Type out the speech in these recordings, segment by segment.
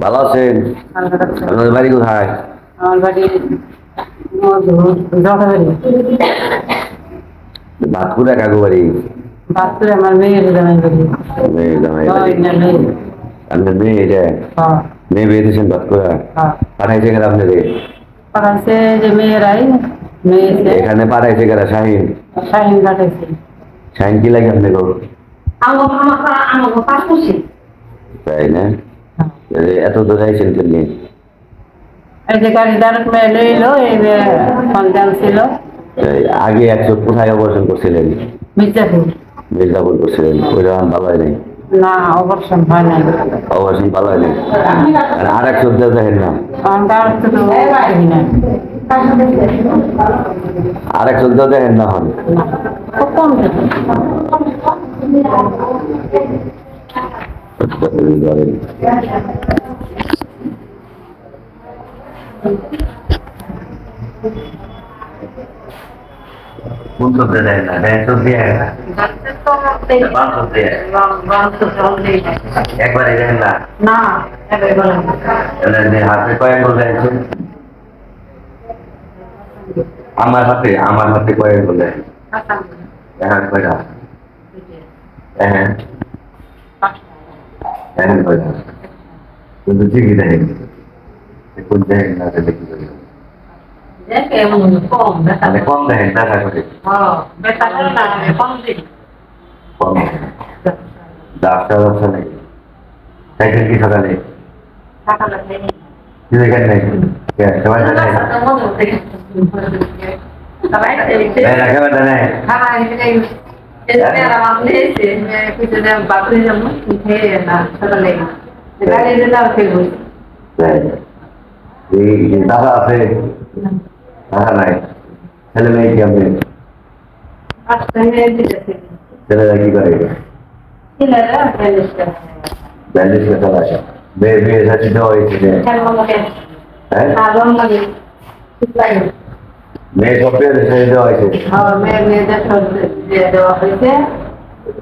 ভালো আছেন? আপনাদের বাড়ি কোথায়? আমার বাড়ি জলপাইগুড়ি। ভাতপুরা কাকু বাড়ি? বাহাত্তরে আমার মেয়ের জামাই বাড়ি। মেয়ে জামাই বাড়ি? মেয়ে। আপনার মেয়ে এটা? হ্যাঁ। মেয়ে বিয়ে দিয়েছেন ভাতপুরা? হ্যাঁ। পাঠাইছে কেন আপনাদের? পাঠাইছে যে মেয়েরাই মেয়ে এখানে পাঠাইছে কেন? শাহিন শাহিন পাঠাইছে। শাহিন কি লাগে আপনাকে? তাই না? এত তো যাইছেন কেন? এই যে গাড়ি দাঁড় মেয়ে লইলো এই যে সন্তান ছিল। আগে 100 কোথায় অপারেশন করছিলেন? মির্জাপুর। মির্জাপুর করছিলেন, ওইটা ভালো হয় নাই? না অপারেশন হয় নাই। অপারেশন ভালো হয় নাই? আর 100 দেখেন না? আর 100 দেখেন না? হন খুব কম কোন সবজি দেয় না? দেয় সবজি একবারে দেন না? না হাতে কয়েক বলে আমার হাতে কয়েক বলে হ্যাঁ কয়টা? হ্যাঁ হ্যাঁ কয়টা? কিন্তু ঠিকই দেখেন কোন দেখেন না দেখি কম দেখেন দেখা করে কম ডাক্তার আছে নাকি? সাইকেল কি সকালে কি দেখেন নাই? সবাই জানে রাখাবাটা নেই? দাদা আছে? দাদা নাই? ছেলে মেয়ে কি আপনি? ছেলেরা কি করে? ব্যান্ডেজ কথা আসে বিয়ে সাথে দেওয়া হয়েছে? হ্যাঁ মেয়ে সব সাথে দেওয়া হয়েছে? মেয়েদের দেওয়া হয়েছে।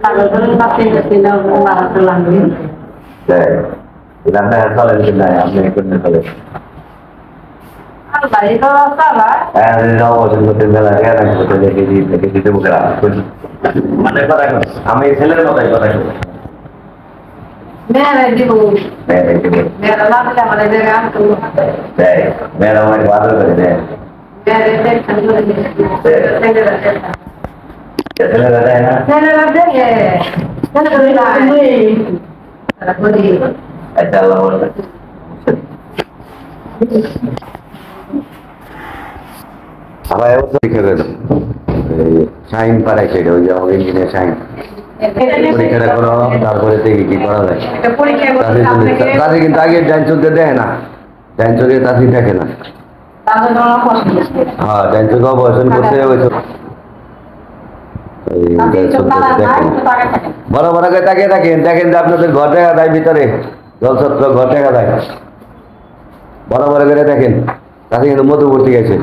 আপনার চলেন কি নাই? আপনি করতে চলেন আমি ছেলের কথাই কথা মেয়েরা আমাকে বাদর করে দেয় ছেলেরা দেয় না? আচ্ছা আল্লাহ বলবেন আবার এবছর লিখে দেন সাইন পাঠাইছে ওই যে আমাকে ইঞ্জিনিয়ার সাইন পরীক্ষাটা করো তারপরে দেখি কি করা যায়। তাদের কিন্তু আগে ডাইন চোখে দেখে না, ডাইন চোখে তাদের দেখে না। হ্যাঁ ডাইন চোখে অপারেশন করতে বড় বড় করে তাকিয়ে থাকেন, দেখেন যে আপনাদের ঘর দেখা যায় ভিতরে জলছত্র ঘর দেখা যায়, বড় বড় করে দেখেন তাতে কিন্তু মধুবর্তী গেছে।